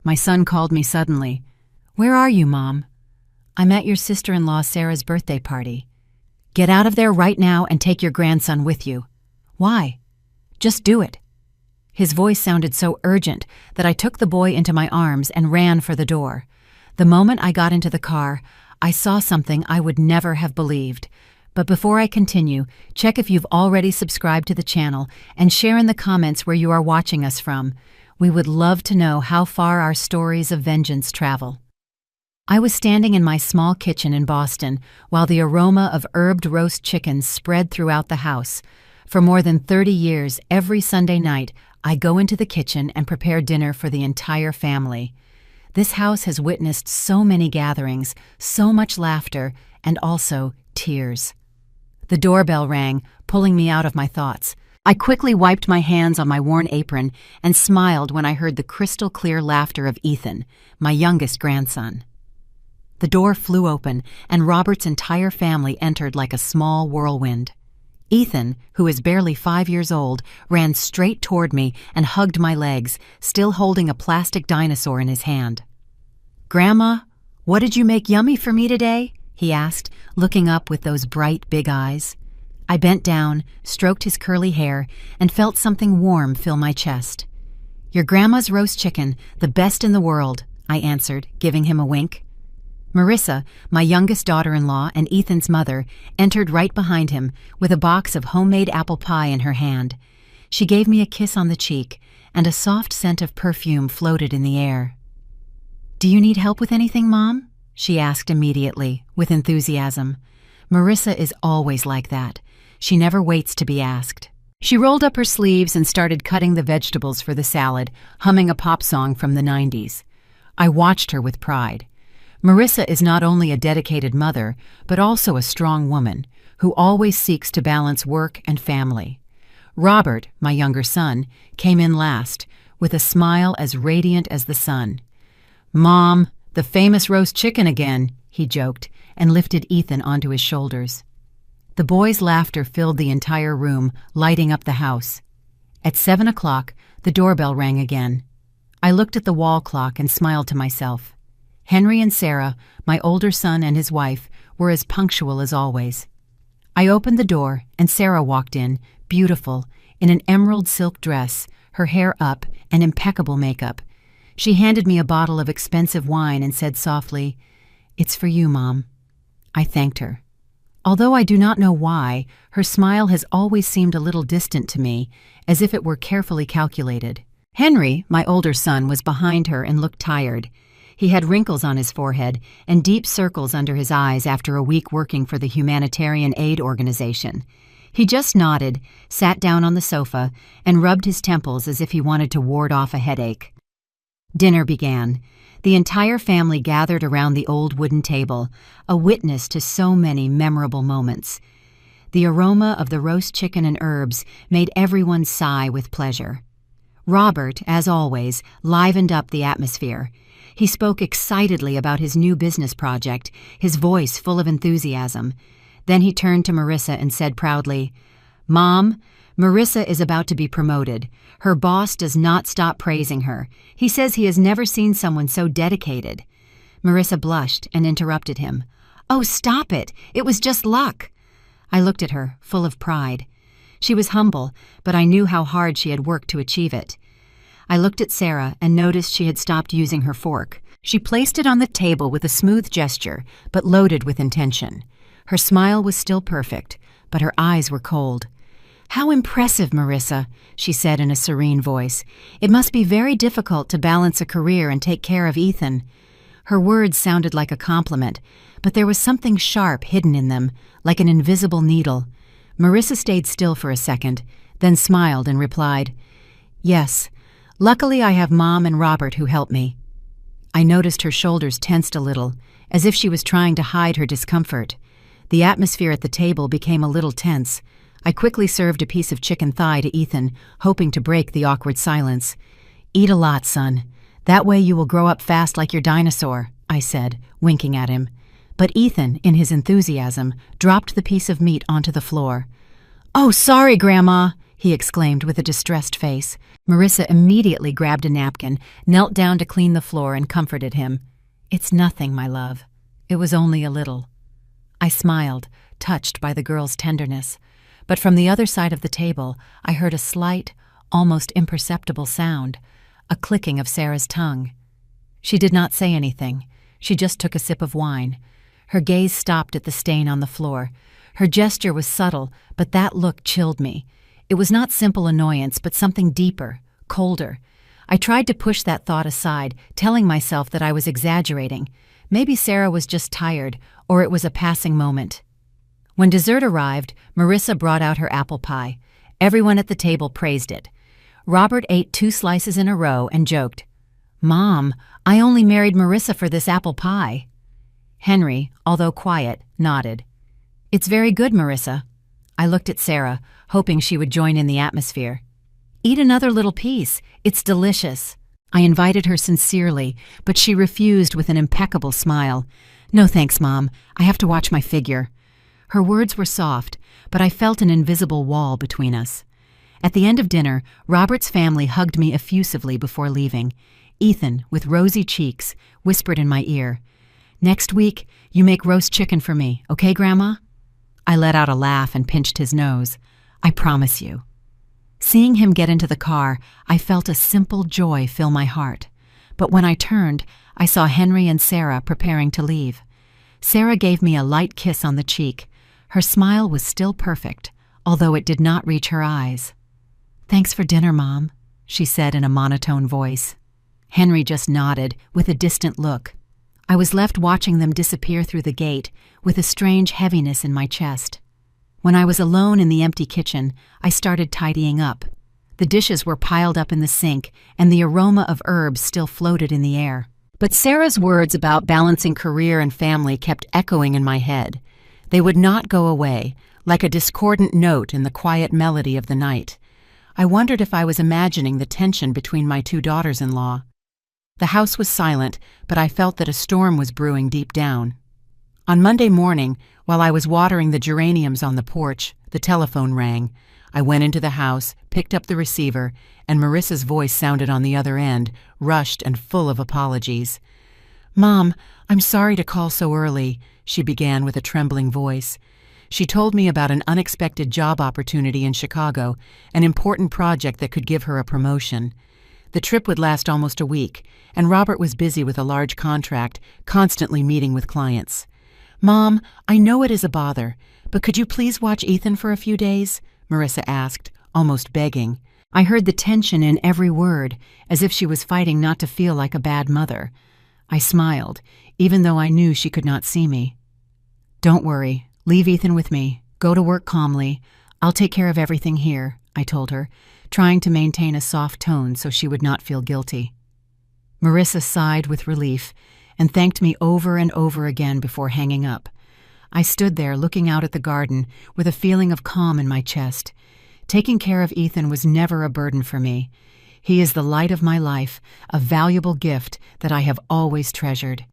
My son called me suddenly. "Where are you, Mom?" "I'm at your sister-in-law Sarah's birthday party." "Get out of there right now and take your grandson with you." "Why?" "Just do it." His voice sounded so urgent that I took the boy into my arms and ran for the door. The moment I got into the car, I saw something I would never have believed. But before I continue, check if you've already subscribed to the channel and share in the comments where you are watching us from. We would love to know how far our stories of vengeance travel. I was standing in my small kitchen in Boston while the aroma of herbed roast chicken spread throughout the house. For more than 30 years, every Sunday night, I go into the kitchen and prepare dinner for the entire family. This house has witnessed so many gatherings, so much laughter, and also tears. The doorbell rang, pulling me out of my thoughts. I quickly wiped my hands on my worn apron and smiled when I heard the crystal-clear laughter of Ethan, my youngest grandson. The door flew open, and Robert's entire family entered like a small whirlwind. Ethan, who is barely 5 years old, ran straight toward me and hugged my legs, still holding a plastic dinosaur in his hand. "Grandma, what did you make yummy for me today?" he asked, looking up with those bright, big eyes. I bent down, stroked his curly hair, and felt something warm fill my chest. "Your grandma's roast chicken, the best in the world," I answered, giving him a wink. Marissa, my youngest daughter-in-law and Ethan's mother, entered right behind him with a box of homemade apple pie in her hand. She gave me a kiss on the cheek, and a soft scent of perfume floated in the air. "Do you need help with anything, Mom?" she asked immediately, with enthusiasm. Marissa is always like that. She never waits to be asked. She rolled up her sleeves and started cutting the vegetables for the salad, humming a pop song from the 90s. I watched her with pride. Marissa is not only a dedicated mother, but also a strong woman who always seeks to balance work and family. Robert, my younger son, came in last, with a smile as radiant as the sun. "Mom, the famous roast chicken again," he joked, and lifted Ethan onto his shoulders. The boys' laughter filled the entire room, lighting up the house. At 7 o'clock, the doorbell rang again. I looked at the wall clock and smiled to myself. Henry and Sarah, my older son and his wife, were as punctual as always. I opened the door, and Sarah walked in, beautiful, in an emerald silk dress, her hair up, and impeccable makeup. She handed me a bottle of expensive wine and said softly, "It's for you, Mom." I thanked her. Although I do not know why, her smile has always seemed a little distant to me, as if it were carefully calculated. Henry, my older son, was behind her and looked tired. He had wrinkles on his forehead and deep circles under his eyes after a week working for the humanitarian aid organization. He just nodded, sat down on the sofa, and rubbed his temples as if he wanted to ward off a headache. Dinner began. The entire family gathered around the old wooden table, a witness to so many memorable moments. The aroma of the roast chicken and herbs made everyone sigh with pleasure. Robert, as always, livened up the atmosphere. He spoke excitedly about his new business project, his voice full of enthusiasm. Then he turned to Marissa and said proudly, "Mom, Marissa is about to be promoted. Her boss does not stop praising her. He says he has never seen someone so dedicated." Marissa blushed and interrupted him. "Oh, stop it! It was just luck." I looked at her, full of pride. She was humble, but I knew how hard she had worked to achieve it. I looked at Sarah and noticed she had stopped using her fork. She placed it on the table with a smooth gesture, but loaded with intention. Her smile was still perfect, but her eyes were cold. "How impressive, Marissa," she said in a serene voice. "It must be very difficult to balance a career and take care of Ethan." Her words sounded like a compliment, but there was something sharp hidden in them, like an invisible needle. Marissa stayed still for a second, then smiled and replied, "Yes, luckily I have Mom and Robert who help me." I noticed her shoulders tensed a little, as if she was trying to hide her discomfort. The atmosphere at the table became a little tense. I quickly served a piece of chicken thigh to Ethan, hoping to break the awkward silence. "Eat a lot, son. That way you will grow up fast like your dinosaur," I said, winking at him. But Ethan, in his enthusiasm, dropped the piece of meat onto the floor. "Oh, sorry, Grandma," he exclaimed with a distressed face. Marissa immediately grabbed a napkin, knelt down to clean the floor, and comforted him. "It's nothing, my love. It was only a little." I smiled, touched by the girl's tenderness. But from the other side of the table, I heard a slight, almost imperceptible sound, a clicking of Sarah's tongue. She did not say anything. She just took a sip of wine. Her gaze stopped at the stain on the floor. Her gesture was subtle, but that look chilled me. It was not simple annoyance, but something deeper, colder. I tried to push that thought aside, telling myself that I was exaggerating. Maybe Sarah was just tired, or it was a passing moment. When dessert arrived, Marissa brought out her apple pie. Everyone at the table praised it. Robert ate 2 slices in a row and joked, "Mom, I only married Marissa for this apple pie." Henry, although quiet, nodded. "It's very good, Marissa." I looked at Sarah, hoping she would join in the atmosphere. "Eat another little piece. It's delicious." I invited her sincerely, but she refused with an impeccable smile. "No thanks, Mom. I have to watch my figure." Her words were soft, but I felt an invisible wall between us. At the end of dinner, Robert's family hugged me effusively before leaving. Ethan, with rosy cheeks, whispered in my ear, "Next week, you make roast chicken for me, okay, Grandma?" I let out a laugh and pinched his nose. "I promise you." Seeing him get into the car, I felt a simple joy fill my heart. But when I turned, I saw Henry and Sarah preparing to leave. Sarah gave me a light kiss on the cheek. Her smile was still perfect, although it did not reach her eyes. "Thanks for dinner, Mom," she said in a monotone voice. Henry just nodded, with a distant look. I was left watching them disappear through the gate, with a strange heaviness in my chest. When I was alone in the empty kitchen, I started tidying up. The dishes were piled up in the sink, and the aroma of herbs still floated in the air. But Sarah's words about balancing career and family kept echoing in my head. They would not go away, like a discordant note in the quiet melody of the night. I wondered if I was imagining the tension between my 2 daughters-in-law. The house was silent, but I felt that a storm was brewing deep down. On Monday morning, while I was watering the geraniums on the porch, the telephone rang. I went into the house, picked up the receiver, and Marissa's voice sounded on the other end, rushed and full of apologies. "Mom, I'm sorry to call so early," she began with a trembling voice. She told me about an unexpected job opportunity in Chicago, an important project that could give her a promotion. The trip would last almost a week, and Robert was busy with a large contract, constantly meeting with clients. "Mom, I know it is a bother, but could you please watch Ethan for a few days?" Marissa asked, almost begging. I heard the tension in every word, as if she was fighting not to feel like a bad mother. I smiled, even though I knew she could not see me. "Don't worry. Leave Ethan with me. Go to work calmly. I'll take care of everything here," I told her, trying to maintain a soft tone so she would not feel guilty. Marissa sighed with relief and thanked me over and over again before hanging up. I stood there looking out at the garden with a feeling of calm in my chest. Taking care of Ethan was never a burden for me. He is the light of my life, a valuable gift that I have always treasured.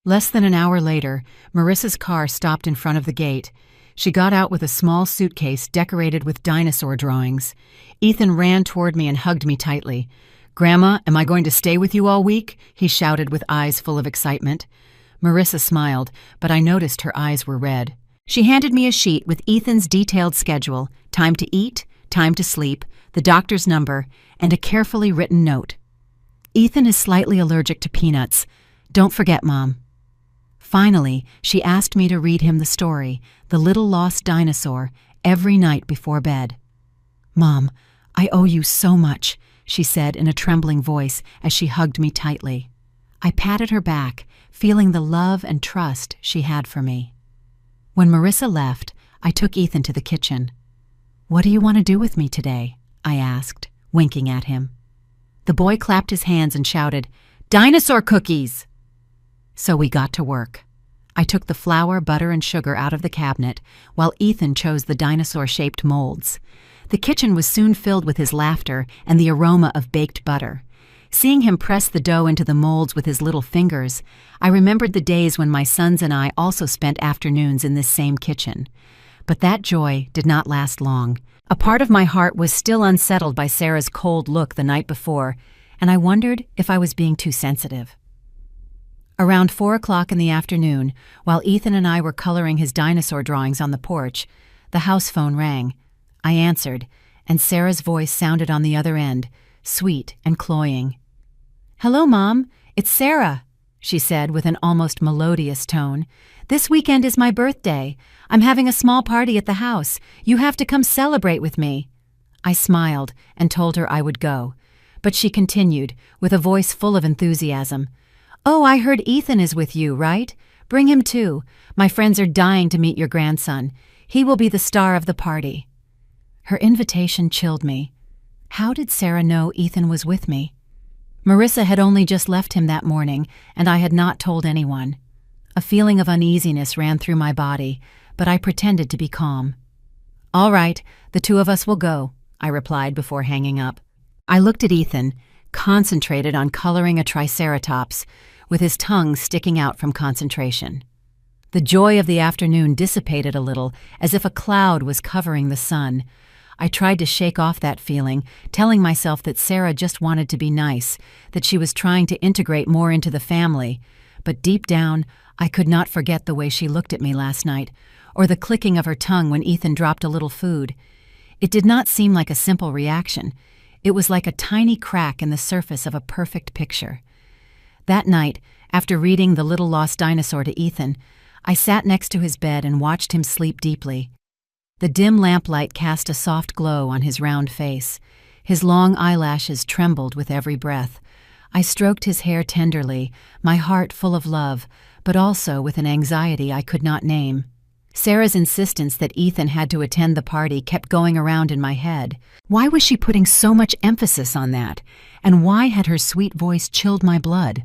Less than an hour later, Marissa's car stopped in front of the gate. She got out with a small suitcase decorated with dinosaur drawings. Ethan ran toward me and hugged me tightly. "Grandma, am I going to stay with you all week?" he shouted with eyes full of excitement. Marissa smiled, but I noticed her eyes were red. She handed me a sheet with Ethan's detailed schedule, time to eat, time to sleep, the doctor's number, and a carefully written note. "Ethan is slightly allergic to peanuts. Don't forget, Mom." Finally, she asked me to read him the story, The Little Lost Dinosaur, every night before bed. "Mom, I owe you so much," she said in a trembling voice as she hugged me tightly. I patted her back, feeling the love and trust she had for me. When Marissa left, I took Ethan to the kitchen. "What do you want to do with me today?" I asked, winking at him. The boy clapped his hands and shouted, "Dinosaur cookies!" So we got to work. I took the flour, butter, and sugar out of the cabinet, while Ethan chose the dinosaur-shaped molds. The kitchen was soon filled with his laughter and the aroma of baked butter. Seeing him press the dough into the molds with his little fingers, I remembered the days when my sons and I also spent afternoons in this same kitchen. But that joy did not last long. A part of my heart was still unsettled by Sarah's cold look the night before, and I wondered if I was being too sensitive. Around 4 o'clock in the afternoon, while Ethan and I were coloring his dinosaur drawings on the porch, the house phone rang. I answered, and Sarah's voice sounded on the other end, sweet and cloying. "Hello, Mom. It's Sarah," she said with an almost melodious tone. "This weekend is my birthday. I'm having a small party at the house. You have to come celebrate with me." I smiled and told her I would go, but she continued, with a voice full of enthusiasm. "Oh, I heard Ethan is with you, right? Bring him too. My friends are dying to meet your grandson. He will be the star of the party." Her invitation chilled me. How did Sarah know Ethan was with me? Marissa had only just left him that morning, and I had not told anyone. A feeling of uneasiness ran through my body, but I pretended to be calm. "All right, the two of us will go," I replied before hanging up. I looked at Ethan, concentrated on coloring a triceratops, with his tongue sticking out from concentration. The joy of the afternoon dissipated a little, as if a cloud was covering the sun. I tried to shake off that feeling, telling myself that Sarah just wanted to be nice, that she was trying to integrate more into the family, but deep down, I could not forget the way she looked at me last night, or the clicking of her tongue when Ethan dropped a little food. It did not seem like a simple reaction. It was like a tiny crack in the surface of a perfect picture. That night, after reading The Little Lost Dinosaur to Ethan, I sat next to his bed and watched him sleep deeply. The dim lamplight cast a soft glow on his round face. His long eyelashes trembled with every breath. I stroked his hair tenderly, my heart full of love, but also with an anxiety I could not name. Sarah's insistence that Ethan had to attend the party kept going around in my head. Why was she putting so much emphasis on that? And why had her sweet voice chilled my blood?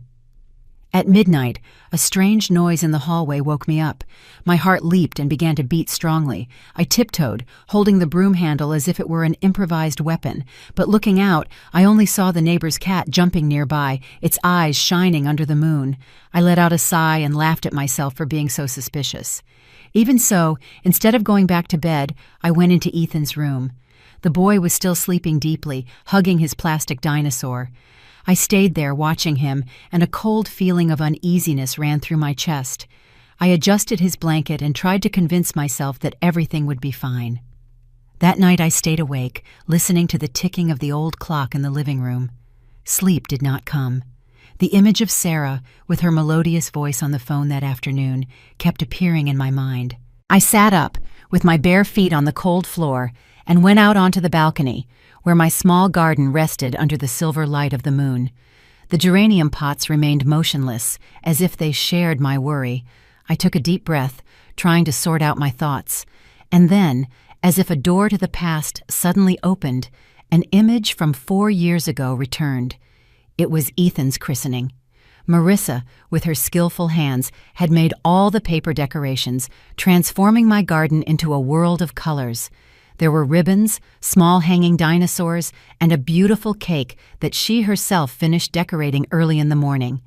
At midnight, a strange noise in the hallway woke me up. My heart leaped and began to beat strongly. I tiptoed, holding the broom handle as if it were an improvised weapon, but looking out, I only saw the neighbor's cat jumping nearby, its eyes shining under the moon. I let out a sigh and laughed at myself for being so suspicious. Even so, instead of going back to bed, I went into Ethan's room. The boy was still sleeping deeply, hugging his plastic dinosaur. I stayed there watching him, and a cold feeling of uneasiness ran through my chest. I adjusted his blanket and tried to convince myself that everything would be fine. That night I stayed awake, listening to the ticking of the old clock in the living room. Sleep did not come. The image of Sarah, with her melodious voice on the phone that afternoon, kept appearing in my mind. I sat up, with my bare feet on the cold floor, and went out onto the balcony, where my small garden rested under the silver light of the moon. The geranium pots remained motionless, as if they shared my worry. I took a deep breath, trying to sort out my thoughts. And then, as if a door to the past suddenly opened, an image from 4 years ago returned. It was Ethan's christening. Marissa, with her skillful hands, had made all the paper decorations, transforming my garden into a world of colors. There were ribbons, small hanging dinosaurs, and a beautiful cake that she herself finished decorating early in the morning.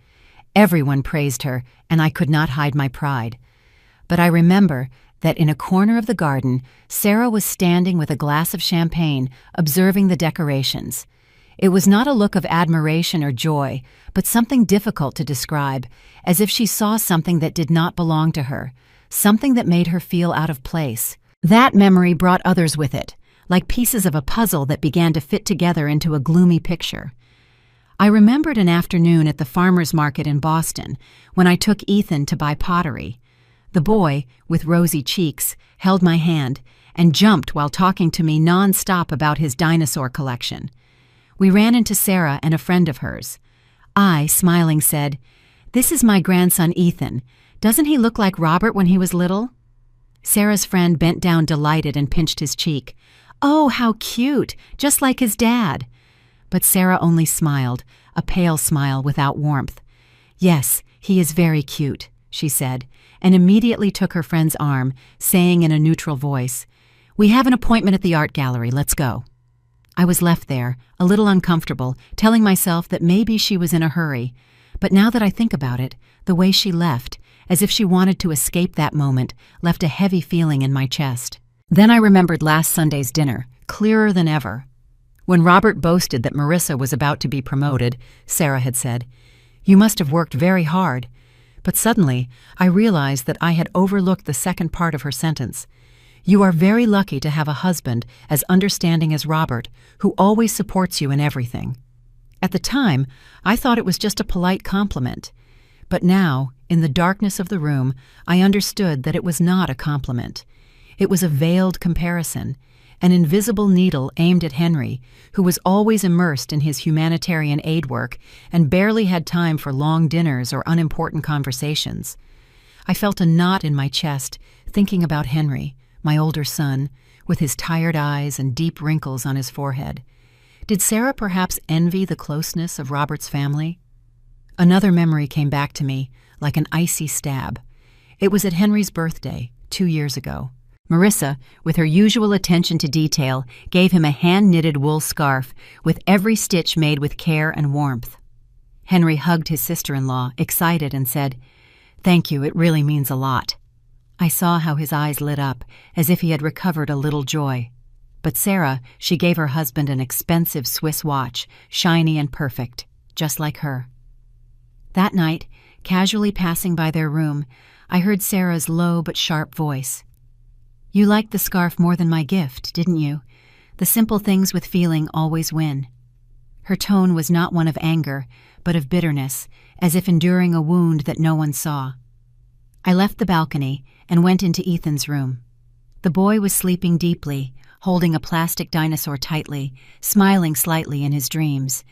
Everyone praised her, and I could not hide my pride. But I remember that in a corner of the garden, Sarah was standing with a glass of champagne, observing the decorations. It was not a look of admiration or joy, but something difficult to describe, as if she saw something that did not belong to her, something that made her feel out of place. That memory brought others with it, like pieces of a puzzle that began to fit together into a gloomy picture. I remembered an afternoon at the farmer's market in Boston when I took Ethan to buy pottery. The boy, with rosy cheeks, held my hand and jumped while talking to me non-stop about his dinosaur collection. We ran into Sarah and a friend of hers. I, smiling, said, "This is my grandson Ethan. Doesn't he look like Robert when he was little?" Sarah's friend bent down delighted and pinched his cheek. "Oh, how cute, just like his dad." But Sarah only smiled, a pale smile without warmth. "Yes, he is very cute," she said, and immediately took her friend's arm, saying in a neutral voice, "We have an appointment at the art gallery, let's go." I was left there, a little uncomfortable, telling myself that maybe she was in a hurry. But now that I think about it, the way she left, as if she wanted to escape that moment, left a heavy feeling in my chest. Then I remembered last Sunday's dinner, clearer than ever. When Robert boasted that Marissa was about to be promoted, Sarah had said, "You must have worked very hard." But suddenly, I realized that I had overlooked the second part of her sentence. "You are very lucky to have a husband as understanding as Robert, who always supports you in everything." At the time, I thought it was just a polite compliment. But now, in the darkness of the room, I understood that it was not a compliment. It was a veiled comparison, an invisible needle aimed at Henry, who was always immersed in his humanitarian aid work and barely had time for long dinners or unimportant conversations. I felt a knot in my chest, thinking about Henry, my older son, with his tired eyes and deep wrinkles on his forehead. Did Sarah perhaps envy the closeness of Robert's family? Another memory came back to me, like an icy stab. It was at Henry's birthday, 2 years ago. Marissa, with her usual attention to detail, gave him a hand-knitted wool scarf with every stitch made with care and warmth. Henry hugged his sister-in-law, excited, and said, "Thank you, it really means a lot." I saw how his eyes lit up, as if he had recovered a little joy. But Sarah, she gave her husband an expensive Swiss watch, shiny and perfect, just like her. That night, casually passing by their room, I heard Sarah's low but sharp voice. "You liked the scarf more than my gift, didn't you? The simple things with feeling always win." Her tone was not one of anger, but of bitterness, as if enduring a wound that no one saw. I left the balcony and went into Ethan's room. The boy was sleeping deeply, holding a plastic dinosaur tightly, smiling slightly in his dreams.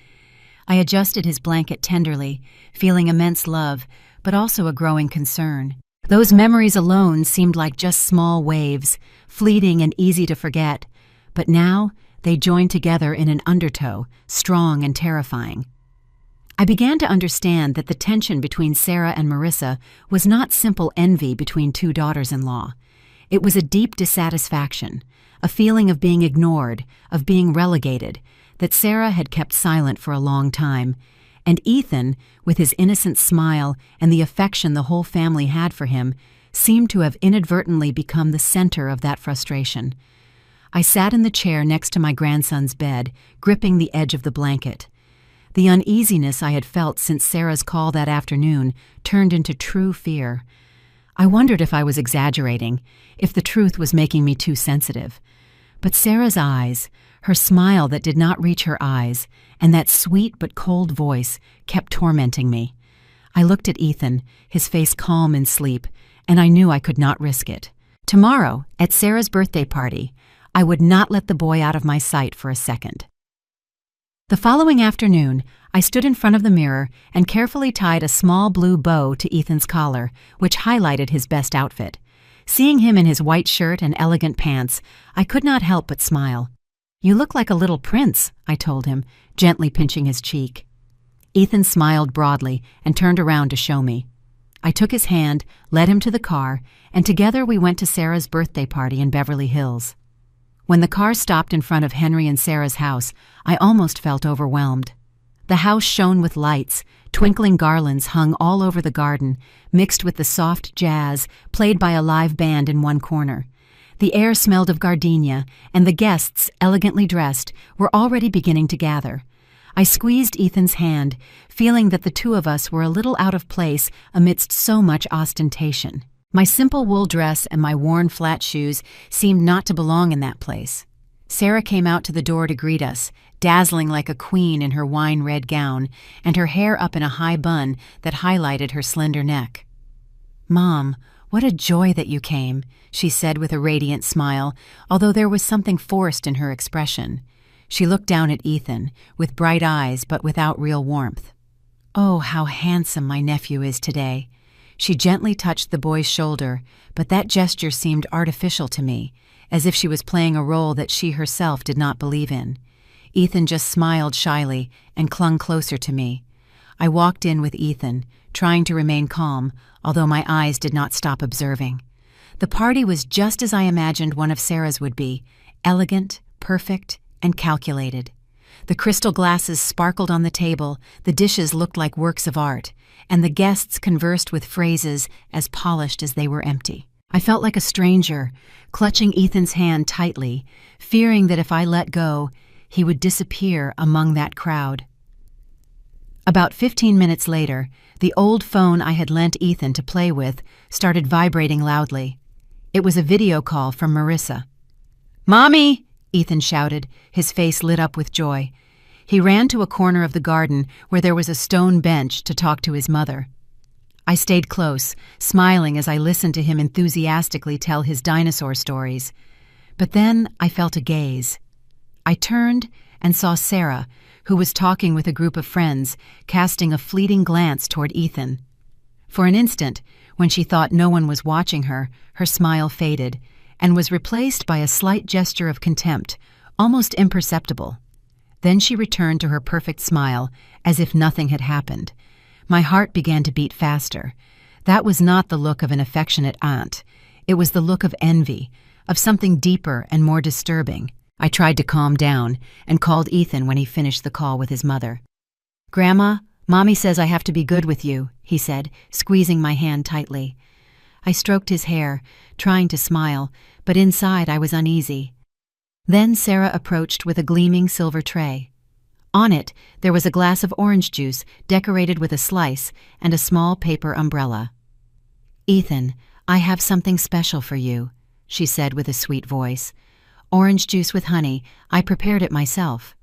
I adjusted his blanket tenderly, feeling immense love, but also a growing concern. Those memories alone seemed like just small waves, fleeting and easy to forget, but now they joined together in an undertow, strong and terrifying. I began to understand that the tension between Sarah and Marissa was not simple envy between two daughters-in-law. It was a deep dissatisfaction, a feeling of being ignored, of being relegated, that Sarah had kept silent for a long time, and Ethan, with his innocent smile and the affection the whole family had for him, seemed to have inadvertently become the center of that frustration. I sat in the chair next to my grandson's bed, gripping the edge of the blanket. The uneasiness I had felt since Sarah's call that afternoon turned into true fear. I wondered if I was exaggerating, if the truth was making me too sensitive. But Sarah's eyes, her smile that did not reach her eyes, and that sweet but cold voice kept tormenting me. I looked at Ethan, his face calm in sleep, and I knew I could not risk it. Tomorrow, at Sarah's birthday party, I would not let the boy out of my sight for a second. The following afternoon, I stood in front of the mirror and carefully tied a small blue bow to Ethan's collar, which highlighted his best outfit. Seeing him in his white shirt and elegant pants, I could not help but smile. "You look like a little prince," I told him, gently pinching his cheek. Ethan smiled broadly and turned around to show me. I took his hand, led him to the car, and together we went to Sarah's birthday party in Beverly Hills. When the car stopped in front of Henry and Sarah's house, I almost felt overwhelmed. The house shone with lights, twinkling garlands hung all over the garden, mixed with the soft jazz played by a live band in one corner. The air smelled of gardenia, and the guests, elegantly dressed, were already beginning to gather. I squeezed Ethan's hand, feeling that the two of us were a little out of place amidst so much ostentation. My simple wool dress and my worn flat shoes seemed not to belong in that place. Sarah came out to the door to greet us, dazzling like a queen in her wine-red gown, and her hair up in a high bun that highlighted her slender neck. "Mom, what a joy that you came," she said with a radiant smile, although there was something forced in her expression. She looked down at Ethan, with bright eyes but without real warmth. "Oh, how handsome my nephew is today." She gently touched the boy's shoulder, but that gesture seemed artificial to me, as if she was playing a role that she herself did not believe in. Ethan just smiled shyly and clung closer to me. I walked in with Ethan, trying to remain calm, although my eyes did not stop observing. The party was just as I imagined one of Sarah's would be, elegant, perfect, and calculated. The crystal glasses sparkled on the table, the dishes looked like works of art, and the guests conversed with phrases as polished as they were empty. I felt like a stranger, clutching Ethan's hand tightly, fearing that if I let go, he would disappear among that crowd. About 15 minutes later, the old phone I had lent Ethan to play with started vibrating loudly. It was a video call from Marissa. "Mommy!" Ethan shouted, his face lit up with joy. He ran to a corner of the garden where there was a stone bench to talk to his mother. I stayed close, smiling as I listened to him enthusiastically tell his dinosaur stories. But then I felt a gaze. I turned and saw Sarah, who was talking with a group of friends, casting a fleeting glance toward Ethan. For an instant, when she thought no one was watching her, her smile faded and was replaced by a slight gesture of contempt, almost imperceptible. Then she returned to her perfect smile, as if nothing had happened. My heart began to beat faster. That was not the look of an affectionate aunt. It was the look of envy, of something deeper and more disturbing. I tried to calm down and called Ethan when he finished the call with his mother. "Grandma, Mommy says I have to be good with you," he said, squeezing my hand tightly. I stroked his hair, trying to smile, but inside I was uneasy. Then Sarah approached with a gleaming silver tray. On it, there was a glass of orange juice decorated with a slice and a small paper umbrella. "Ethan, I have something special for you," she said with a sweet voice. "Orange juice with honey. I prepared it myself."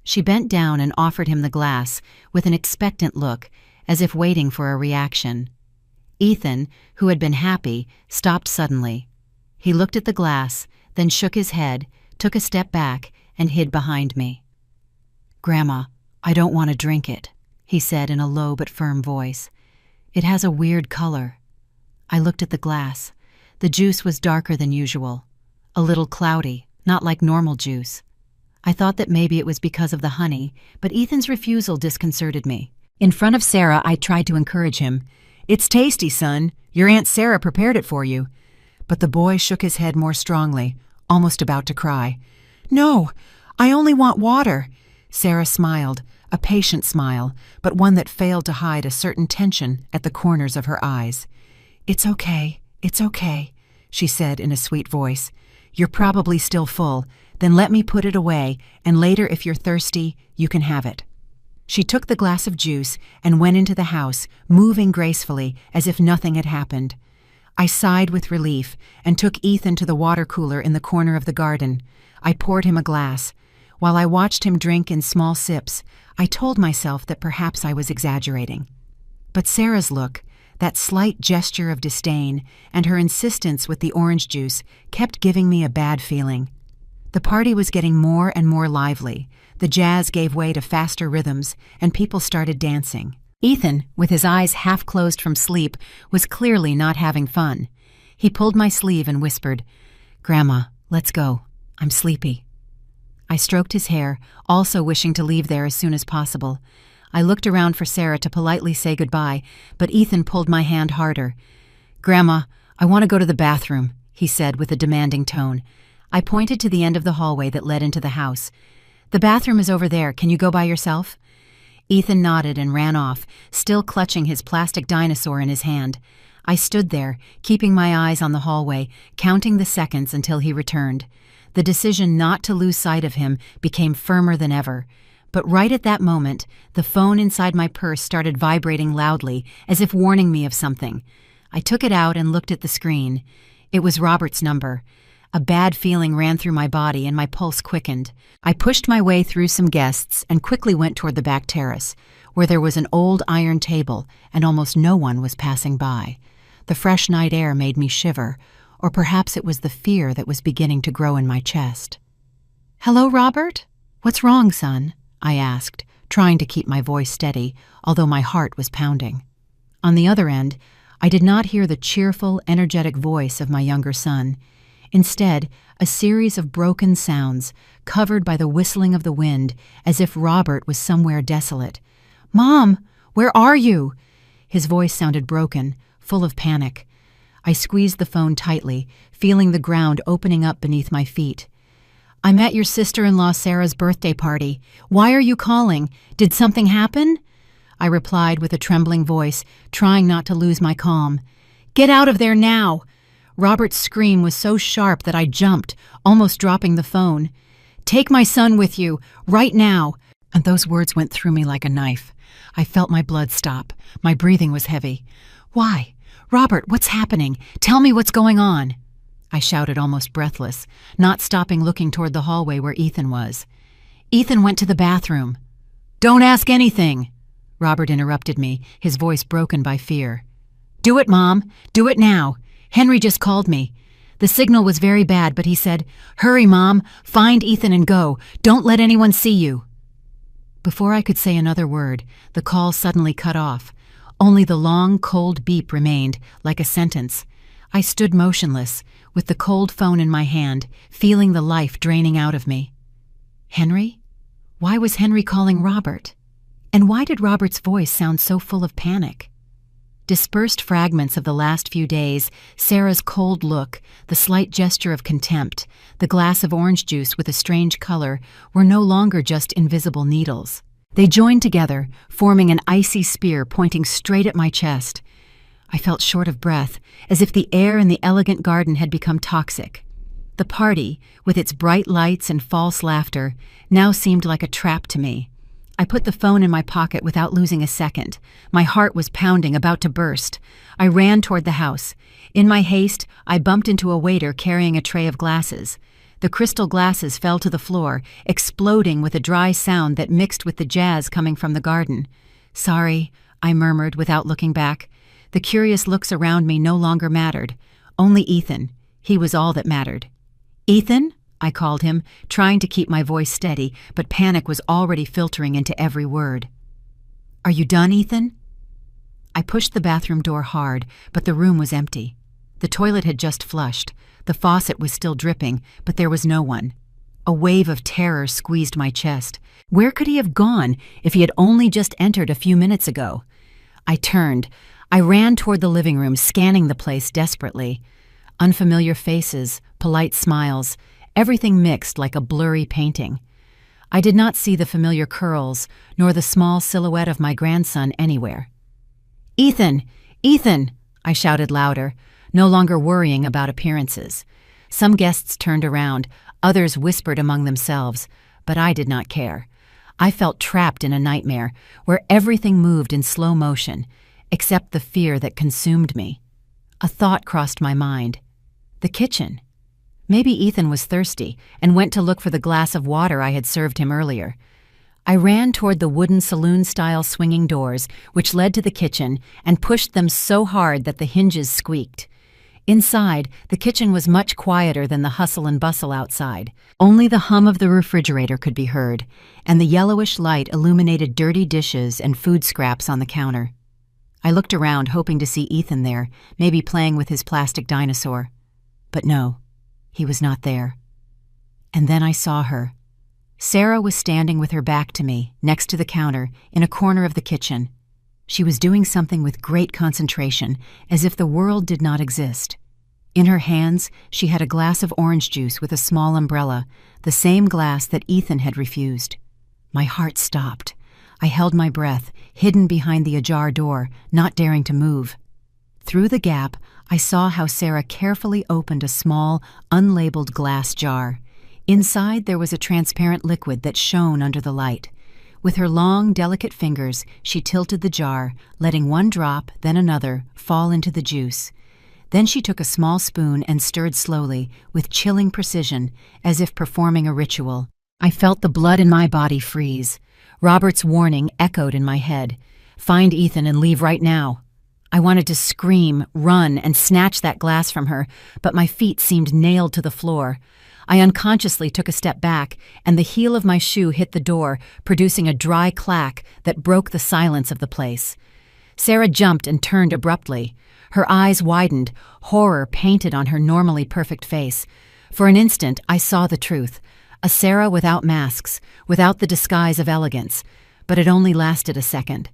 She bent down and offered him the glass with an expectant look, as if waiting for a reaction. Ethan, who had been happy, stopped suddenly. He looked at the glass, then shook his head, took a step back, and hid behind me. "Grandma, I don't want to drink it," he said in a low but firm voice. "It has a weird color." I looked at the glass. The juice was darker than usual, a little cloudy, not like normal juice. I thought that maybe it was because of the honey, but Ethan's refusal disconcerted me. In front of Sarah, I tried to encourage him. "It's tasty, son. Your Aunt Sarah prepared it for you." But the boy shook his head more strongly, almost about to cry. "No, I only want water." Sarah smiled, a patient smile, but one that failed to hide a certain tension at the corners of her eyes. It's okay," she said in a sweet voice. "You're probably still full. Then let me put it away, and later if you're thirsty, you can have it." She took the glass of juice and went into the house, moving gracefully as if nothing had happened. I sighed with relief and took Ethan to the water cooler in the corner of the garden. I poured him a glass. While I watched him drink in small sips, I told myself that perhaps I was exaggerating. But Sarah's look, that slight gesture of disdain, and her insistence with the orange juice kept giving me a bad feeling. The party was getting more and more lively. The jazz gave way to faster rhythms, and people started dancing. Ethan, with his eyes half closed from sleep, was clearly not having fun. He pulled my sleeve and whispered, "Grandma, let's go. I'm sleepy." I stroked his hair, also wishing to leave there as soon as possible. I looked around for Sarah to politely say goodbye, but Ethan pulled my hand harder. "Grandma, I want to go to the bathroom," he said with a demanding tone. I pointed to the end of the hallway that led into the house. "The bathroom is over there. Can you go by yourself?" Ethan nodded and ran off, still clutching his plastic dinosaur in his hand. I stood there, keeping my eyes on the hallway, counting the seconds until he returned. The decision not to lose sight of him became firmer than ever. But right at that moment, the phone inside my purse started vibrating loudly, as if warning me of something. I took it out and looked at the screen. It was Robert's number. A bad feeling ran through my body and my pulse quickened. I pushed my way through some guests and quickly went toward the back terrace, where there was an old iron table and almost no one was passing by. The fresh night air made me shiver, or perhaps it was the fear that was beginning to grow in my chest. "Hello, Robert? What's wrong, son?" I asked, trying to keep my voice steady, although my heart was pounding. On the other end, I did not hear the cheerful, energetic voice of my younger son. Instead, a series of broken sounds, covered by the whistling of the wind, as if Robert was somewhere desolate. "Mom, where are you?" His voice sounded broken, full of panic. I squeezed the phone tightly, feeling the ground opening up beneath my feet. "I'm at your sister-in-law Sarah's birthday party. Why are you calling? Did something happen?" I replied with a trembling voice, trying not to lose my calm. "Get out of there now!" Robert's scream was so sharp that I jumped, almost dropping the phone. "Take my son with you, right now!" And those words went through me like a knife. I felt my blood stop. My breathing was heavy. "Why? Robert, what's happening? Tell me what's going on!" I shouted, almost breathless, not stopping looking toward the hallway where Ethan was. "Ethan went to the bathroom." "Don't ask anything!" Robert interrupted me, his voice broken by fear. "Do it, Mom. Do it now. Henry just called me. The signal was very bad, but he said, 'Hurry, Mom. Find Ethan and go. Don't let anyone see you.'" Before I could say another word, the call suddenly cut off. Only the long, cold beep remained, like a sentence. I stood motionless, with the cold phone in my hand, feeling the life draining out of me. Henry? Why was Henry calling Robert? And why did Robert's voice sound so full of panic? Dispersed fragments of the last few days, Sarah's cold look, the slight gesture of contempt, the glass of orange juice with a strange color, were no longer just invisible needles. They joined together, forming an icy spear pointing straight at my chest. I felt short of breath, as if the air in the elegant garden had become toxic. The party, with its bright lights and false laughter, now seemed like a trap to me. I put the phone in my pocket without losing a second. My heart was pounding, about to burst. I ran toward the house. In my haste, I bumped into a waiter carrying a tray of glasses. The crystal glasses fell to the floor, exploding with a dry sound that mixed with the jazz coming from the garden. "Sorry," I murmured without looking back. The curious looks around me no longer mattered. Only Ethan. He was all that mattered. "Ethan?" I called him, trying to keep my voice steady, but panic was already filtering into every word. "Are you done, Ethan?" I pushed the bathroom door hard, but the room was empty. The toilet had just flushed. The faucet was still dripping, but there was no one. A wave of terror squeezed my chest. Where could he have gone if he had only just entered a few minutes ago? I turned. I ran toward the living room, scanning the place desperately. Unfamiliar faces, polite smiles, everything mixed like a blurry painting. I did not see the familiar curls, nor the small silhouette of my grandson anywhere. "Ethan! Ethan!" I shouted louder, no longer worrying about appearances. Some guests turned around, others whispered among themselves, but I did not care. I felt trapped in a nightmare, where everything moved in slow motion, except the fear that consumed me. A thought crossed my mind. The kitchen. Maybe Ethan was thirsty and went to look for the glass of water I had served him earlier. I ran toward the wooden saloon-style swinging doors, which led to the kitchen, and pushed them so hard that the hinges squeaked. Inside, the kitchen was much quieter than the hustle and bustle outside. Only the hum of the refrigerator could be heard, and the yellowish light illuminated dirty dishes and food scraps on the counter. I looked around, hoping to see Ethan there, maybe playing with his plastic dinosaur. But no. He was not there. And then I saw her. Sarah was standing with her back to me, next to the counter, in a corner of the kitchen. She was doing something with great concentration, as if the world did not exist. In her hands, she had a glass of orange juice with a small umbrella, the same glass that Ethan had refused. My heart stopped. I held my breath, hidden behind the ajar door, not daring to move. Through the gap, I saw how Sarah carefully opened a small, unlabeled glass jar. Inside there was a transparent liquid that shone under the light. With her long, delicate fingers, she tilted the jar, letting one drop, then another, fall into the juice. Then she took a small spoon and stirred slowly, with chilling precision, as if performing a ritual. I felt the blood in my body freeze. Robert's warning echoed in my head. "Find Ethan and leave right now." I wanted to scream, run, and snatch that glass from her, but my feet seemed nailed to the floor. I unconsciously took a step back, and the heel of my shoe hit the door, producing a dry clack that broke the silence of the place. Sarah jumped and turned abruptly. Her eyes widened, horror painted on her normally perfect face. For an instant, I saw the truth. A Sarah without masks, without the disguise of elegance. But it only lasted a second.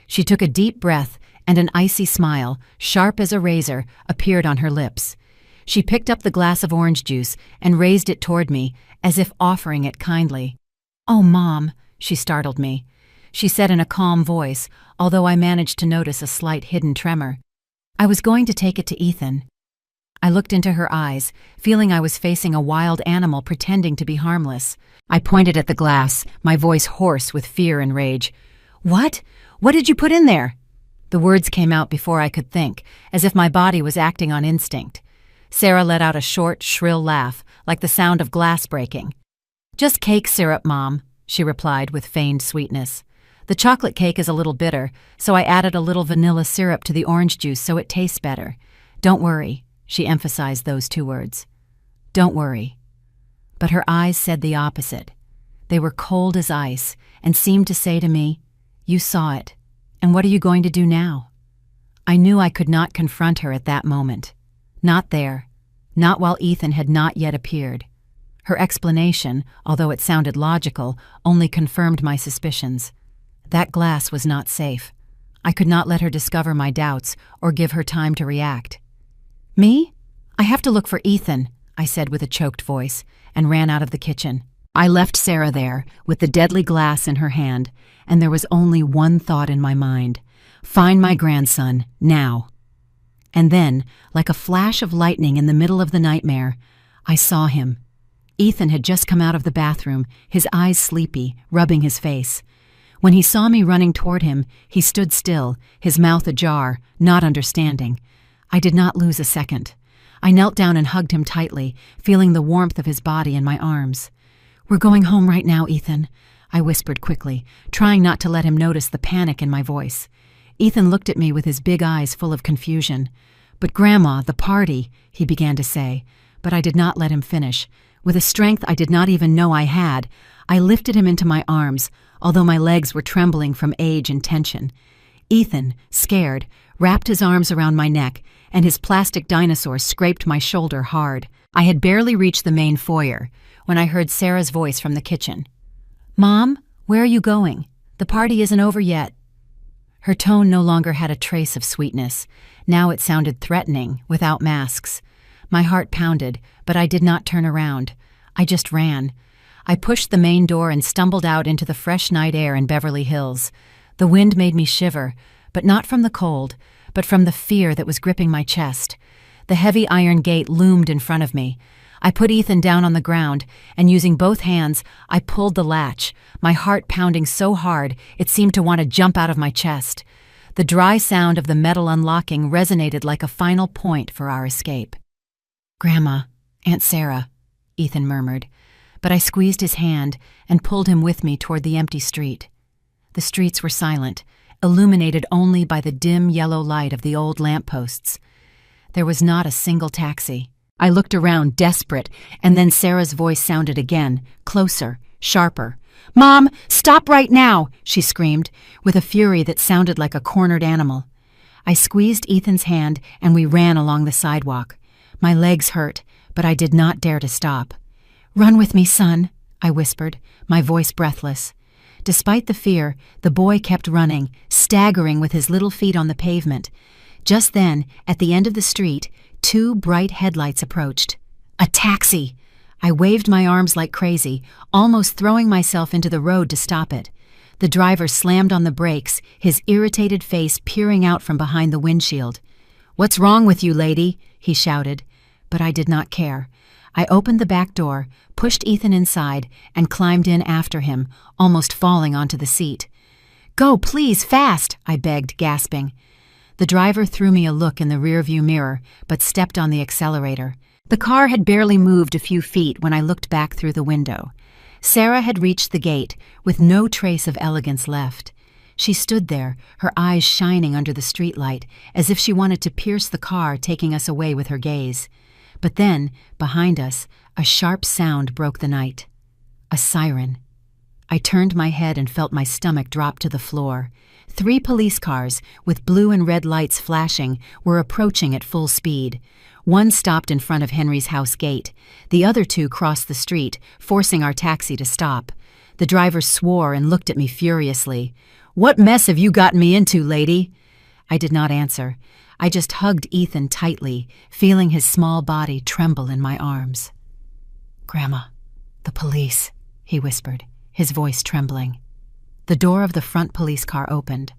She took a deep breath, and an icy smile, sharp as a razor, appeared on her lips. She picked up the glass of orange juice and raised it toward me, as if offering it kindly. "Oh, Mom," she startled me. She said in a calm voice, although I managed to notice a slight hidden tremor. "I was going to take it to Ethan." I looked into her eyes, feeling I was facing a wild animal pretending to be harmless. I pointed at the glass, my voice hoarse with fear and rage. "What? What did you put in there?" The words came out before I could think, as if my body was acting on instinct. Sarah let out a short, shrill laugh, like the sound of glass breaking. "Just cake syrup, Mom," she replied with feigned sweetness. "The chocolate cake is a little bitter, so I added a little vanilla syrup to the orange juice so it tastes better. Don't worry," she emphasized those two words. "Don't worry." But her eyes said the opposite. They were cold as ice and seemed to say to me, "You saw it, and what are you going to do now?" I knew I could not confront her at that moment. Not there. Not while Ethan had not yet appeared. Her explanation, although it sounded logical, only confirmed my suspicions. That glass was not safe. I could not let her discover my doubts or give her time to react. "Me? I have to look for Ethan," I said with a choked voice, and ran out of the kitchen. I left Sarah there, with the deadly glass in her hand, and there was only one thought in my mind: find my grandson, now. And then, like a flash of lightning in the middle of the nightmare, I saw him. Ethan had just come out of the bathroom, his eyes sleepy, rubbing his face. When he saw me running toward him, he stood still, his mouth ajar, not understanding. I did not lose a second. I knelt down and hugged him tightly, feeling the warmth of his body in my arms. "We're going home right now, Ethan," I whispered quickly, trying not to let him notice the panic in my voice. Ethan looked at me with his big eyes full of confusion. "But Grandma, the party," he began to say, but I did not let him finish. With a strength I did not even know I had, I lifted him into my arms, although my legs were trembling from age and tension. Ethan, scared, wrapped his arms around my neck, and his plastic dinosaur scraped my shoulder hard. I had barely reached the main foyer when I heard Sarah's voice from the kitchen. "Mom, where are you going? The party isn't over yet." Her tone no longer had a trace of sweetness. Now it sounded threatening, without masks. My heart pounded, but I did not turn around. I just ran. I pushed the main door and stumbled out into the fresh night air in Beverly Hills. The wind made me shiver, but not from the cold, but from the fear that was gripping my chest. The heavy iron gate loomed in front of me. I put Ethan down on the ground, and using both hands, I pulled the latch, my heart pounding so hard it seemed to want to jump out of my chest. The dry sound of the metal unlocking resonated like a final point for our escape. "Grandma, Aunt Sarah," Ethan murmured, but I squeezed his hand and pulled him with me toward the empty street. The streets were silent, illuminated only by the dim yellow light of the old lampposts. There was not a single taxi. I looked around, desperate, and then Sarah's voice sounded again, closer, sharper. "Mom, stop right now!" she screamed, with a fury that sounded like a cornered animal. I squeezed Ethan's hand and we ran along the sidewalk. My legs hurt, but I did not dare to stop. "Run with me, son," I whispered, my voice breathless. Despite the fear, the boy kept running, staggering with his little feet on the pavement. Just then, at the end of the street, 2 bright headlights approached. A taxi! I waved my arms like crazy, almost throwing myself into the road to stop it. The driver slammed on the brakes, his irritated face peering out from behind the windshield. "What's wrong with you, lady?" he shouted. But I did not care. I opened the back door, pushed Ethan inside, and climbed in after him, almost falling onto the seat. "Go, please, fast!" I begged, gasping. The driver threw me a look in the rearview mirror, but stepped on the accelerator. The car had barely moved a few feet when I looked back through the window. Sarah had reached the gate, with no trace of elegance left. She stood there, her eyes shining under the streetlight, as if she wanted to pierce the car, taking us away with her gaze. But then, behind us, a sharp sound broke the night. A siren. I turned my head and felt my stomach drop to the floor. 3 police cars, with blue and red lights flashing, were approaching at full speed. One stopped in front of Henry's house gate. The other 2 crossed the street, forcing our taxi to stop. The driver swore and looked at me furiously. "What mess have you gotten me into, lady?" I did not answer. I just hugged Ethan tightly, feeling his small body tremble in my arms. "Grandma, the police," he whispered, his voice trembling. The door of the front police car opened.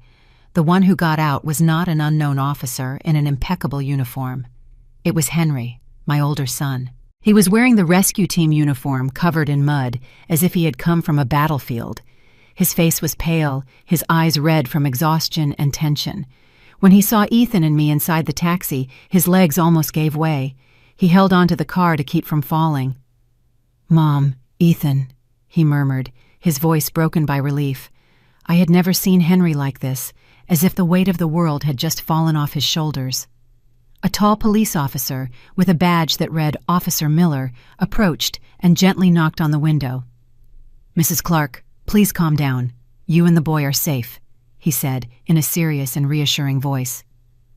The one who got out was not an unknown officer in an impeccable uniform. It was Henry, my older son. He was wearing the rescue team uniform covered in mud, as if he had come from a battlefield. His face was pale, his eyes red from exhaustion and tension. When he saw Ethan and me inside the taxi, his legs almost gave way. He held onto the car to keep from falling. "Mom, Ethan," he murmured, his voice broken by relief. I had never seen Henry like this, as if the weight of the world had just fallen off his shoulders. A tall police officer, with a badge that read Officer Miller, approached and gently knocked on the window. "Mrs. Clark, please calm down. You and the boy are safe," he said in a serious and reassuring voice.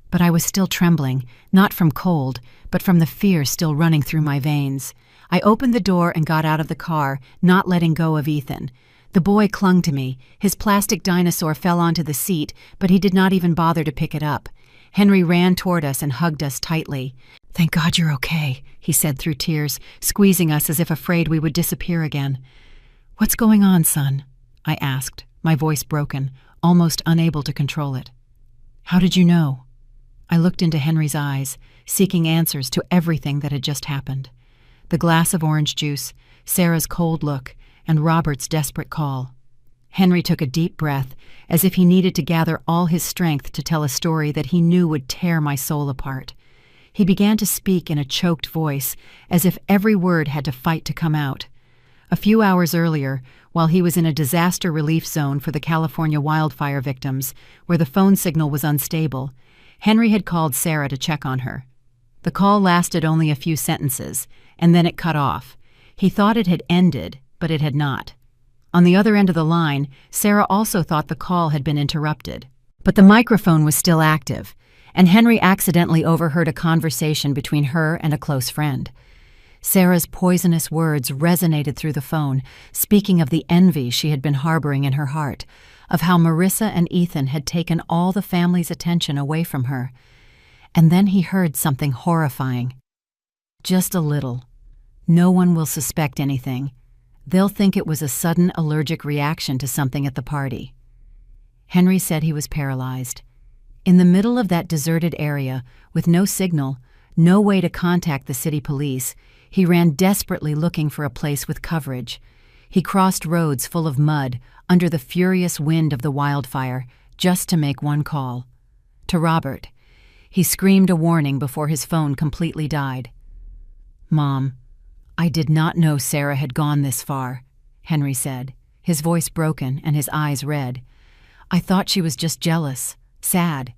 But I was still trembling, not from cold, but from the fear still running through my veins. I opened the door and got out of the car, not letting go of Ethan. The boy clung to me. His plastic dinosaur fell onto the seat, but he did not even bother to pick it up. Henry ran toward us and hugged us tightly. "Thank God you're okay," he said through tears, squeezing us as if afraid we would disappear again. "What's going on, son?" I asked, my voice broken, almost unable to control it. "How did you know?" I looked into Henry's eyes, seeking answers to everything that had just happened. The glass of orange juice, Sarah's cold look, and Robert's desperate call. Henry took a deep breath, as if he needed to gather all his strength to tell a story that he knew would tear my soul apart. He began to speak in a choked voice, as if every word had to fight to come out. A few hours earlier, while he was in a disaster relief zone for the California wildfire victims, where the phone signal was unstable, Henry had called Sarah to check on her. The call lasted only a few sentences, and then it cut off. He thought it had ended, but it had not. On the other end of the line, Sarah also thought the call had been interrupted. But the microphone was still active, and Henry accidentally overheard a conversation between her and a close friend. Sarah's poisonous words resonated through the phone, speaking of the envy she had been harboring in her heart, of how Marissa and Ethan had taken all the family's attention away from her. And then he heard something horrifying. "Just a little. No one will suspect anything. They'll think it was a sudden allergic reaction to something at the party." Henry said he was paralyzed. In the middle of that deserted area, with no signal, no way to contact the city police, he ran desperately looking for a place with coverage. He crossed roads full of mud, under the furious wind of the wildfire, just to make one call. To Robert. He screamed a warning before his phone completely died. "Mom, I did not know Sarah had gone this far," Henry said, his voice broken and his eyes red. "I thought she was just jealous, sad.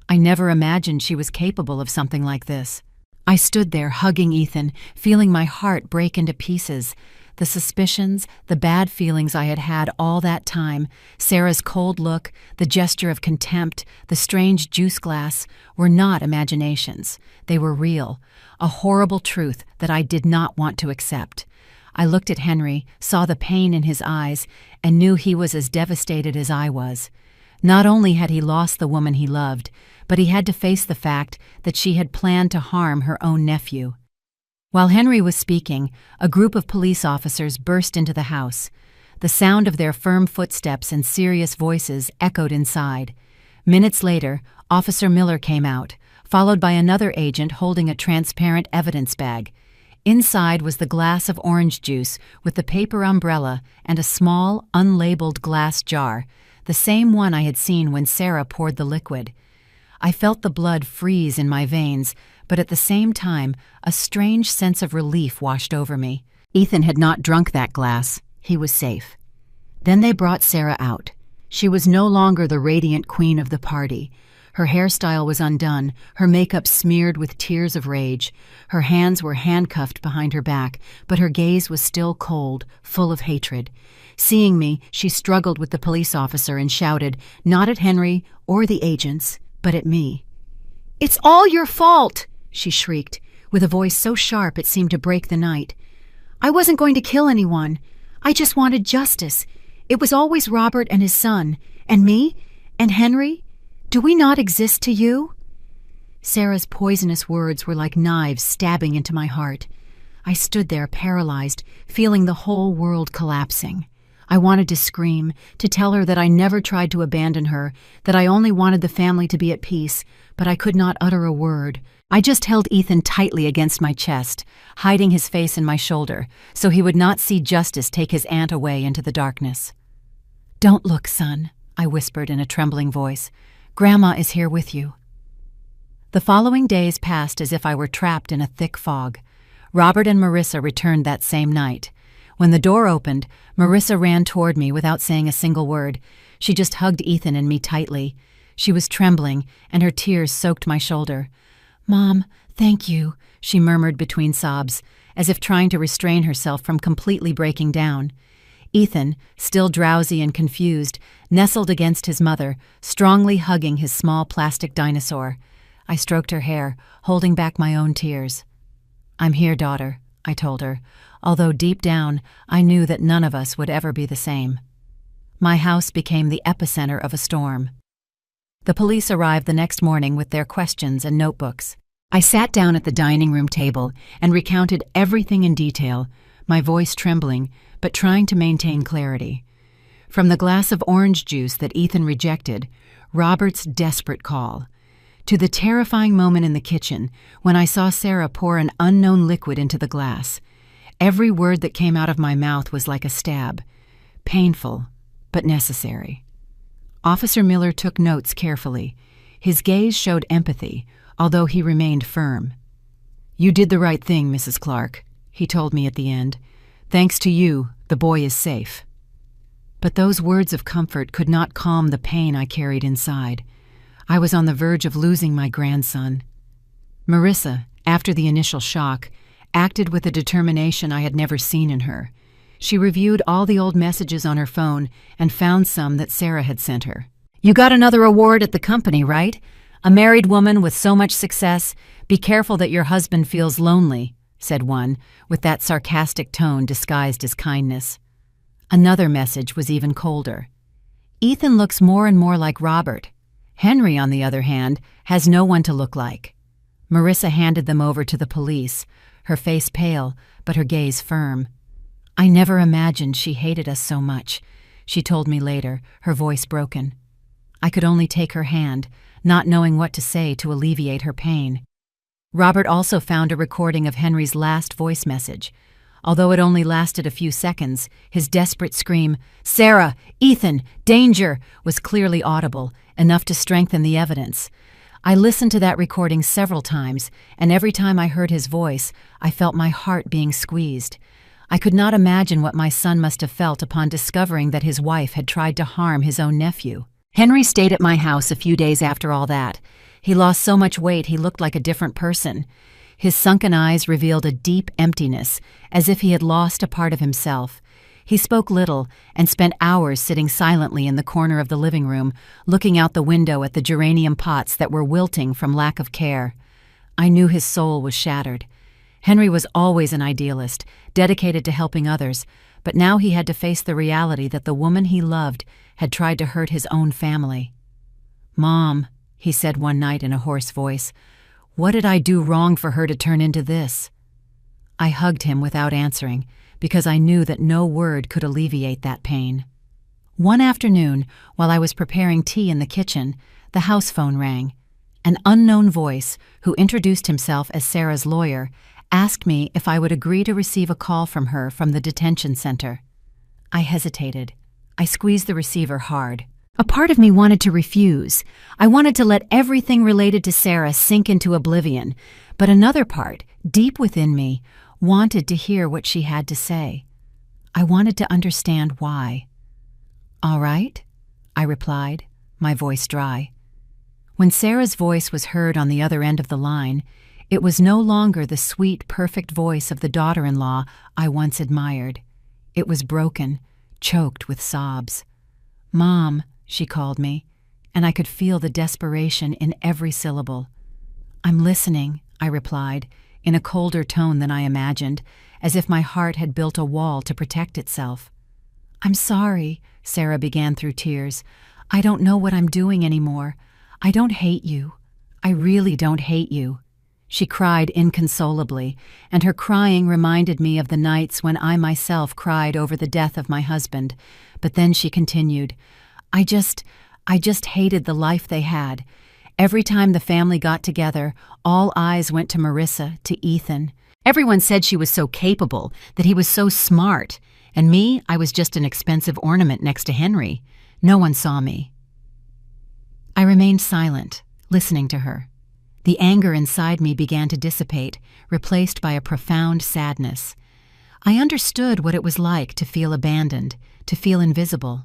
I never imagined she was capable of something like this." I stood there hugging Ethan, feeling my heart break into pieces. The suspicions, the bad feelings I had had all that time, Sarah's cold look, the gesture of contempt, the strange juice glass, were not imaginations. They were real, a horrible truth that I did not want to accept. I looked at Henry, saw the pain in his eyes, and knew he was as devastated as I was. Not only had he lost the woman he loved, but he had to face the fact that she had planned to harm her own nephew. While Henry was speaking, a group of police officers burst into the house. The sound of their firm footsteps and serious voices echoed inside. Minutes later, Officer Miller came out, followed by another agent holding a transparent evidence bag. Inside was the glass of orange juice with the paper umbrella and a small, unlabeled glass jar, the same one I had seen when Sarah poured the liquid. I felt the blood freeze in my veins, but at the same time, a strange sense of relief washed over me. Ethan had not drunk that glass. He was safe. Then they brought Sarah out. She was no longer the radiant queen of the party. Her hairstyle was undone, her makeup smeared with tears of rage. Her hands were handcuffed behind her back, but her gaze was still cold, full of hatred. Seeing me, she struggled with the police officer and shouted, not at Henry or the agents, but at me. "It's all your fault!" she shrieked, with a voice so sharp it seemed to break the night. "I wasn't going to kill anyone. I just wanted justice. It was always Robert and his son. And me? And Henry? Do we not exist to you?" Sarah's poisonous words were like knives stabbing into my heart. I stood there paralyzed, feeling the whole world collapsing. I wanted to scream, to tell her that I never tried to abandon her, that I only wanted the family to be at peace, but I could not utter a word. I just held Ethan tightly against my chest, hiding his face in my shoulder, so he would not see Justice take his aunt away into the darkness. "Don't look, son," I whispered in a trembling voice. "Grandma is here with you." The following days passed as if I were trapped in a thick fog. Robert and Marissa returned that same night. When the door opened, Marissa ran toward me without saying a single word. She just hugged Ethan and me tightly. She was trembling, and her tears soaked my shoulder. "Mom, thank you," she murmured between sobs, as if trying to restrain herself from completely breaking down. Ethan, still drowsy and confused, nestled against his mother, strongly hugging his small plastic dinosaur. I stroked her hair, holding back my own tears. "I'm here, daughter," I told her, although deep down I knew that none of us would ever be the same. My house became the epicenter of a storm. The police arrived the next morning with their questions and notebooks. I sat down at the dining room table and recounted everything in detail, my voice trembling, but trying to maintain clarity. From the glass of orange juice that Ethan rejected, Robert's desperate call, to the terrifying moment in the kitchen when I saw Sarah pour an unknown liquid into the glass. Every word that came out of my mouth was like a stab, painful, but necessary. Officer Miller took notes carefully. His gaze showed empathy, although he remained firm. "You did the right thing, Mrs. Clark," he told me at the end. "Thanks to you, the boy is safe." But those words of comfort could not calm the pain I carried inside. I was on the verge of losing my grandson. Marissa, after the initial shock, acted with a determination I had never seen in her. She reviewed all the old messages on her phone and found some that Sarah had sent her. "You got another award at the company, right? A married woman with so much success. Be careful that your husband feels lonely," said one, with that sarcastic tone disguised as kindness. Another message was even colder. "Ethan looks more and more like Robert. Henry, on the other hand, has no one to look like." Marissa handed them over to the police, her face pale, but her gaze firm. "I never imagined she hated us so much," she told me later, her voice broken. I could only take her hand, not knowing what to say to alleviate her pain. Robert also found a recording of Henry's last voice message. Although it only lasted a few seconds, his desperate scream, "Sarah! Ethan! Danger!" was clearly audible, enough to strengthen the evidence. I listened to that recording several times, and every time I heard his voice, I felt my heart being squeezed. I could not imagine what my son must have felt upon discovering that his wife had tried to harm his own nephew. Henry stayed at my house a few days after all that. He lost so much weight he looked like a different person. His sunken eyes revealed a deep emptiness, as if he had lost a part of himself. He spoke little and spent hours sitting silently in the corner of the living room, looking out the window at the geranium pots that were wilting from lack of care. I knew his soul was shattered. Henry was always an idealist, dedicated to helping others, but now he had to face the reality that the woman he loved had tried to hurt his own family. "Mom," he said one night in a hoarse voice, "what did I do wrong for her to turn into this?" I hugged him without answering, because I knew that no word could alleviate that pain. One afternoon, while I was preparing tea in the kitchen, the house phone rang. An unknown voice, who introduced himself as Sarah's lawyer, asked me if I would agree to receive a call from her from the detention center. I hesitated. I squeezed the receiver hard. A part of me wanted to refuse. I wanted to let everything related to Sarah sink into oblivion, but another part, deep within me, wanted to hear what she had to say. I wanted to understand why. "All right," I replied, my voice dry. When Sarah's voice was heard on the other end of the line, it was no longer the sweet, perfect voice of the daughter-in-law I once admired. It was broken, choked with sobs. "Mom," she called me, and I could feel the desperation in every syllable. "I'm listening," I replied, in a colder tone than I imagined, as if my heart had built a wall to protect itself. "I'm sorry," Sarah began through tears. "I don't know what I'm doing anymore. I don't hate you. I really don't hate you." She cried inconsolably, and her crying reminded me of the nights when I myself cried over the death of my husband. But then she continued, I just hated the life they had. Every time the family got together, all eyes went to Marissa, to Ethan. Everyone said she was so capable, that he was so smart. And me, I was just an expensive ornament next to Henry. No one saw me. I remained silent, listening to her. The anger inside me began to dissipate, replaced by a profound sadness. I understood what it was like to feel abandoned, to feel invisible.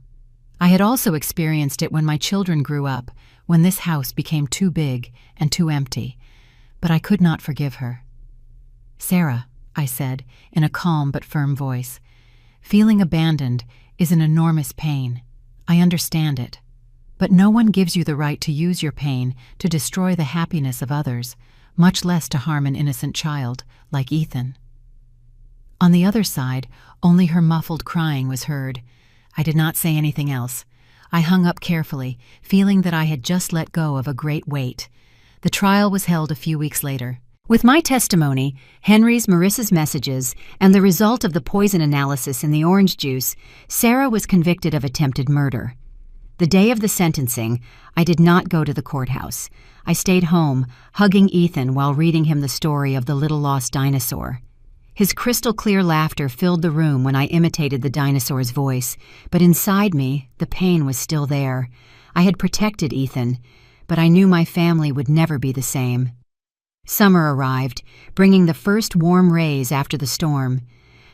I had also experienced it when my children grew up, when this house became too big and too empty. But I could not forgive her. Sarah, I said, in a calm but firm voice, feeling abandoned is an enormous pain. I understand it. But no one gives you the right to use your pain to destroy the happiness of others, much less to harm an innocent child like Ethan. On the other side, only her muffled crying was heard. I did not say anything else. I hung up carefully, feeling that I had just let go of a great weight. The trial was held a few weeks later. With my testimony, Henry's, Marissa's messages, and the result of the poison analysis in the orange juice, Sarah was convicted of attempted murder. The day of the sentencing, I did not go to the courthouse. I stayed home, hugging Ethan while reading him the story of the little lost dinosaur. His crystal-clear laughter filled the room when I imitated the dinosaur's voice, but inside me, the pain was still there. I had protected Ethan, but I knew my family would never be the same. Summer arrived, bringing the first warm rays after the storm.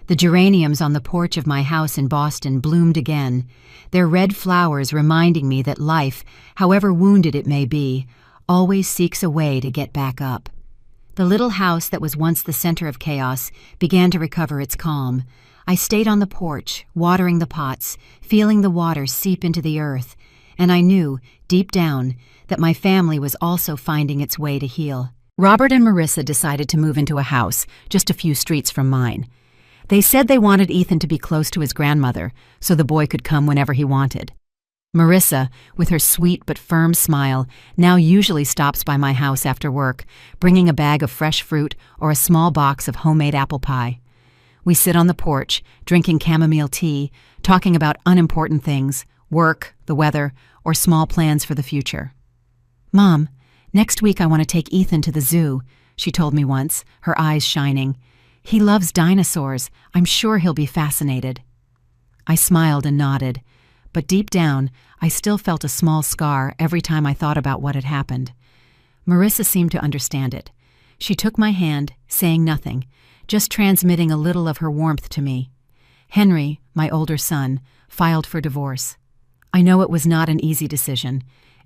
The geraniums on the porch of my house in Boston bloomed again, their red flowers reminding me that life, however wounded it may be, always seeks a way to get back up. The little house that was once the center of chaos began to recover its calm. I stayed on the porch, watering the pots, feeling the water seep into the earth, and I knew, deep down, that my family was also finding its way to heal. Robert and Marissa decided to move into a house just a few streets from mine. They said they wanted Ethan to be close to his grandmother, so the boy could come whenever he wanted. Marissa, with her sweet but firm smile, now usually stops by my house after work, bringing a bag of fresh fruit or a small box of homemade apple pie. We sit on the porch, drinking chamomile tea, talking about unimportant things, work, the weather, or small plans for the future. Mom, next week I want to take Ethan to the zoo, she told me once, her eyes shining. He loves dinosaurs. I'm sure he'll be fascinated. I smiled and nodded, but deep down, I still felt a small scar every time I thought about what had happened. Marissa seemed to understand it. She took my hand, saying nothing, just transmitting a little of her warmth to me. Henry, my older son, filed for divorce. I know it was not an easy decision.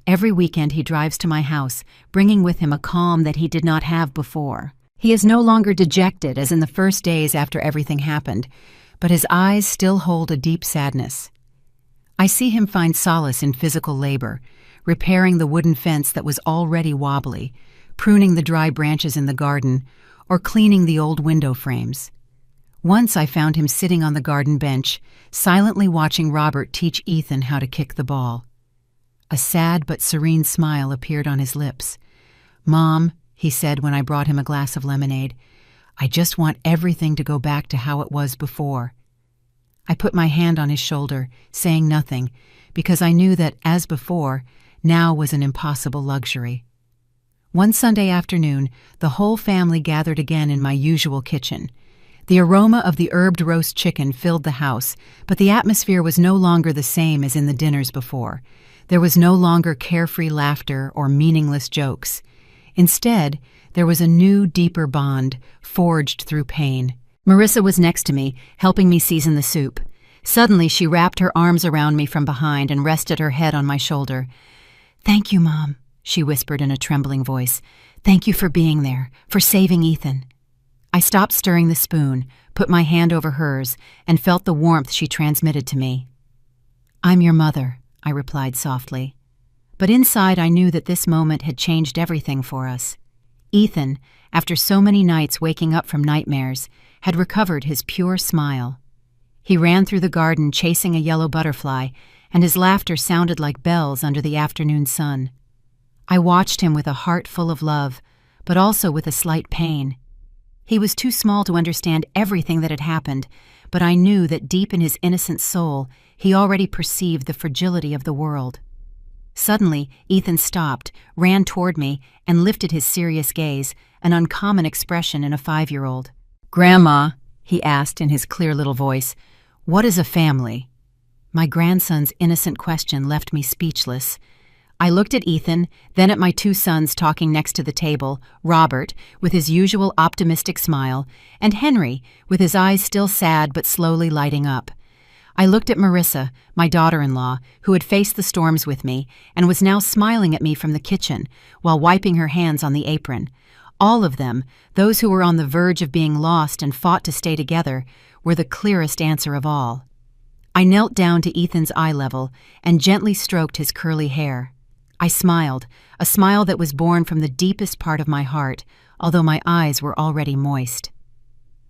Every weekend he drives to my house, bringing with him a calm that he did not have before. He is no longer dejected as in the first days after everything happened, but his eyes still hold a deep sadness. I see him find solace in physical labor, repairing the wooden fence that was already wobbly, pruning the dry branches in the garden, or cleaning the old window frames. Once I found him sitting on the garden bench, silently watching Robert teach Ethan how to kick the ball. A sad but serene smile appeared on his lips. "Mom," he said when I brought him a glass of lemonade, "I just want everything to go back to how it was before." I put my hand on his shoulder, saying nothing, because I knew that, as before, now was an impossible luxury. One Sunday afternoon, the whole family gathered again in my usual kitchen. The aroma of the herbed roast chicken filled the house, but the atmosphere was no longer the same as in the dinners before. There was no longer carefree laughter or meaningless jokes. Instead, there was a new, deeper bond, forged through pain. Marissa was next to me, helping me season the soup. Suddenly, she wrapped her arms around me from behind and rested her head on my shoulder. "Thank you, Mom," she whispered in a trembling voice. "Thank you for being there, for saving Ethan." I stopped stirring the spoon, put my hand over hers, and felt the warmth she transmitted to me. "I'm your mother," I replied softly. But inside I knew that this moment had changed everything for us. Ethan, after so many nights waking up from nightmares, had recovered his pure smile. He ran through the garden chasing a yellow butterfly, and his laughter sounded like bells under the afternoon sun. I watched him with a heart full of love, but also with a slight pain. He was too small to understand everything that had happened, but I knew that deep in his innocent soul, he already perceived the fragility of the world. Suddenly, Ethan stopped, ran toward me, and lifted his serious gaze, an uncommon expression in a 5-year-old. "Grandma," he asked in his clear little voice, "what is a family?" My grandson's innocent question left me speechless. I looked at Ethan, then at my 2 sons talking next to the table, Robert, with his usual optimistic smile, and Henry, with his eyes still sad but slowly lighting up. I looked at Marissa, my daughter-in-law, who had faced the storms with me and was now smiling at me from the kitchen while wiping her hands on the apron. All of them, those who were on the verge of being lost and fought to stay together, were the clearest answer of all. I knelt down to Ethan's eye level and gently stroked his curly hair. I smiled, a smile that was born from the deepest part of my heart, although my eyes were already moist.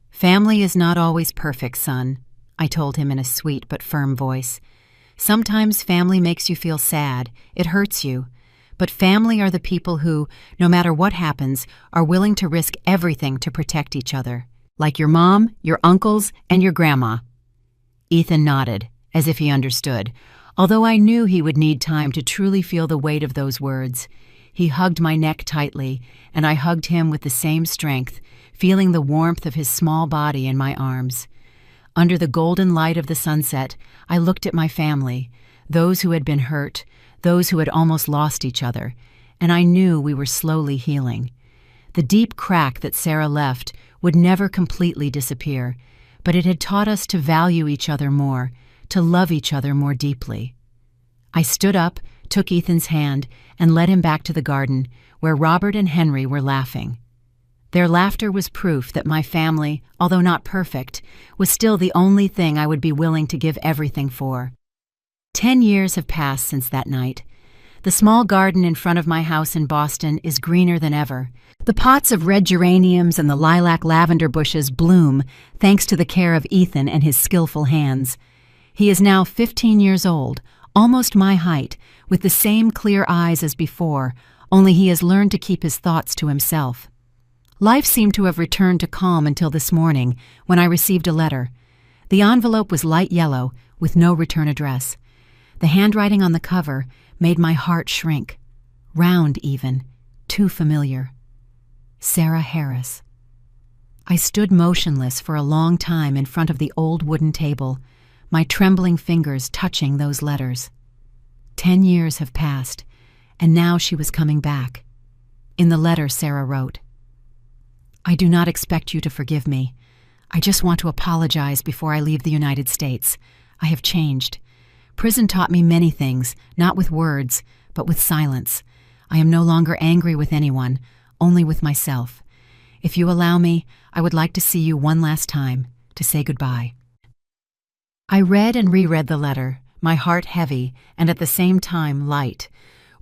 "Family is not always perfect, son," I told him in a sweet but firm voice. "Sometimes family makes you feel sad, it hurts you, but family are the people who, no matter what happens, are willing to risk everything to protect each other, like your mom, your uncles, and your grandma." Ethan nodded, as if he understood, although I knew he would need time to truly feel the weight of those words. He hugged my neck tightly, and I hugged him with the same strength, feeling the warmth of his small body in my arms. Under the golden light of the sunset, I looked at my family, those who had been hurt, those who had almost lost each other, and I knew we were slowly healing. The deep crack that Sarah left would never completely disappear, but it had taught us to value each other more, to love each other more deeply. I stood up, took Ethan's hand, and led him back to the garden, where Robert and Henry were laughing. Their laughter was proof that my family, although not perfect, was still the only thing I would be willing to give everything for. 10 years have passed since that night. The small garden in front of my house in Boston is greener than ever. The pots of red geraniums and the lilac lavender bushes bloom thanks to the care of Ethan and his skillful hands. He is now 15 years old, almost my height, with the same clear eyes as before, only he has learned to keep his thoughts to himself. Life seemed to have returned to calm until this morning, when I received a letter. The envelope was light yellow, with no return address. The handwriting on the cover made my heart shrink. Round even, too familiar. Sarah Harris. I stood motionless for a long time in front of the old wooden table, my trembling fingers touching those letters. 10 years have passed, and now she was coming back. In the letter, Sarah wrote, "I do not expect you to forgive me. I just want to apologize before I leave the United States. I have changed. Prison taught me many things, not with words, but with silence. I am no longer angry with anyone, only with myself. If you allow me, I would like to see you one last time, to say goodbye." I read and reread the letter, my heart heavy and at the same time light.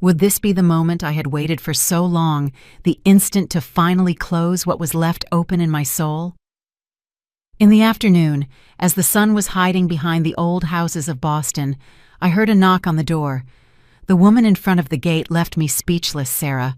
Would this be the moment I had waited for so long, the instant to finally close what was left open in my soul? In the afternoon, as the sun was hiding behind the old houses of Boston, I heard a knock on the door. The woman in front of the gate left me speechless, Sarah.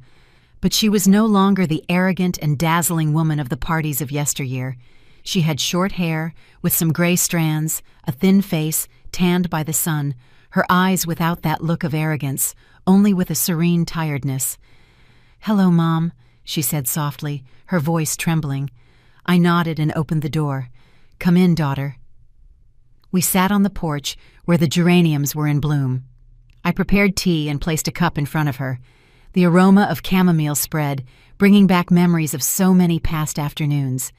But she was no longer the arrogant and dazzling woman of the parties of yesteryear. She had short hair, with some gray strands, a thin face, tanned by the sun, her eyes without that look of arrogance, only with a serene tiredness. "Hello, Mom," she said softly, her voice trembling. I nodded and opened the door. "Come in, daughter." We sat on the porch, where the geraniums were in bloom. I prepared tea and placed a cup in front of her. The aroma of chamomile spread, bringing back memories of so many past afternoons.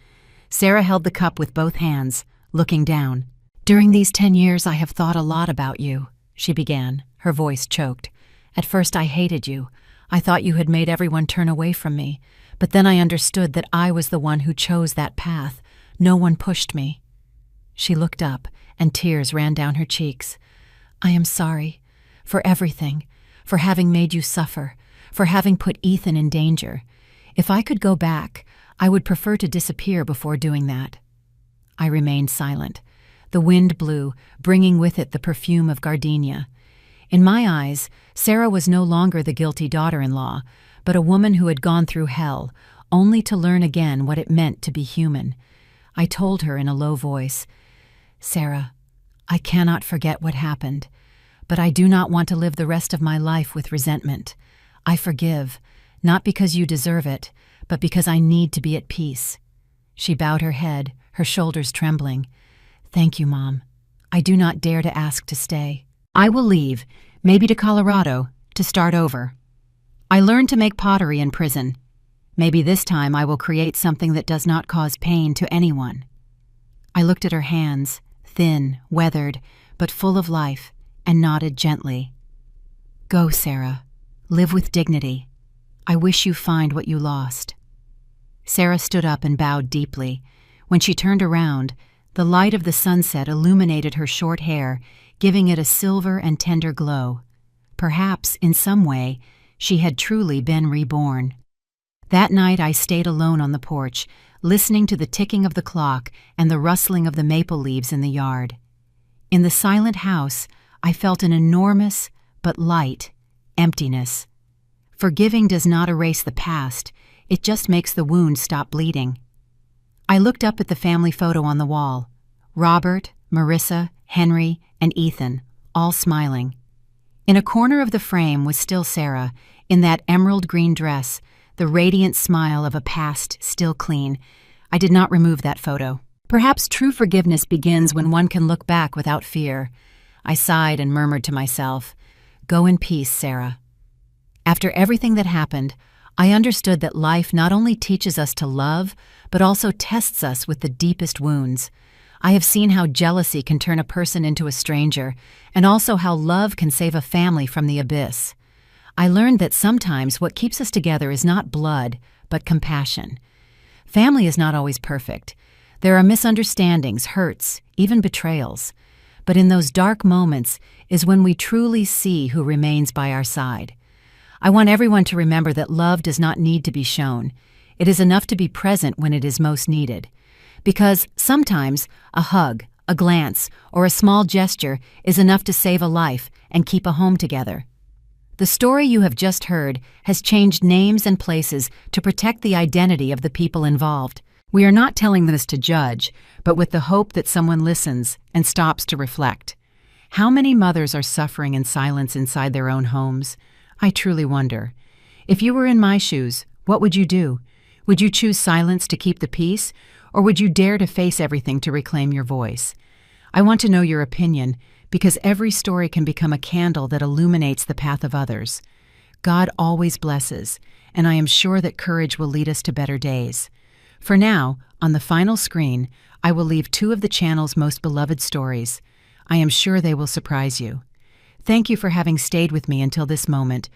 Sarah held the cup with both hands, looking down. "During these 10 years I have thought a lot about you," she began, her voice choked. "At first I hated you. I thought you had made everyone turn away from me, but then I understood that I was the one who chose that path. No one pushed me." She looked up, and tears ran down her cheeks. "I am sorry. For everything. For having made you suffer. For having put Ethan in danger. If I could go back, I would prefer to disappear before doing that." I remained silent. The wind blew, bringing with it the perfume of gardenia. In my eyes, Sarah was no longer the guilty daughter-in-law, but a woman who had gone through hell, only to learn again what it meant to be human. I told her in a low voice, "Sarah, I cannot forget what happened, but I do not want to live the rest of my life with resentment. I forgive, not because you deserve it, but because I need to be at peace." She bowed her head, her shoulders trembling. "Thank you, Mom. I do not dare to ask to stay. I will leave, maybe to Colorado, to start over. I learned to make pottery in prison. Maybe this time I will create something that does not cause pain to anyone." I looked at her hands, thin, weathered, but full of life, and nodded gently. "Go, Sarah. Live with dignity. I wish you find what you lost." Sarah stood up and bowed deeply. When she turned around, the light of the sunset illuminated her short hair, giving it a silver and tender glow. Perhaps, in some way, she had truly been reborn. That night I stayed alone on the porch, listening to the ticking of the clock and the rustling of the maple leaves in the yard. In the silent house, I felt an enormous, but light, emptiness. Forgiving does not erase the past, it just makes the wound stop bleeding. I looked up at the family photo on the wall. Robert, Marissa, Henry, and Ethan, all smiling. In a corner of the frame was still Sarah, in that emerald green dress, the radiant smile of a past still clean. I did not remove that photo. Perhaps true forgiveness begins when one can look back without fear. I sighed and murmured to myself, "Go in peace, Sarah." After everything that happened, I understood that life not only teaches us to love, but also tests us with the deepest wounds. I have seen how jealousy can turn a person into a stranger, and also how love can save a family from the abyss. I learned that sometimes what keeps us together is not blood, but compassion. Family is not always perfect. There are misunderstandings, hurts, even betrayals. But in those dark moments is when we truly see who remains by our side. I want everyone to remember that love does not need to be shown. It is enough to be present when it is most needed. Because sometimes a hug, a glance, or a small gesture is enough to save a life and keep a home together. The story you have just heard has changed names and places to protect the identity of the people involved. We are not telling this to judge, but with the hope that someone listens and stops to reflect. How many mothers are suffering in silence inside their own homes? I truly wonder. If you were in my shoes, what would you do? Would you choose silence to keep the peace, or would you dare to face everything to reclaim your voice? I want to know your opinion, because every story can become a candle that illuminates the path of others. God always blesses, and I am sure that courage will lead us to better days. For now, on the final screen, I will leave 2 of the channel's most beloved stories. I am sure they will surprise you. Thank you for having stayed with me until this moment,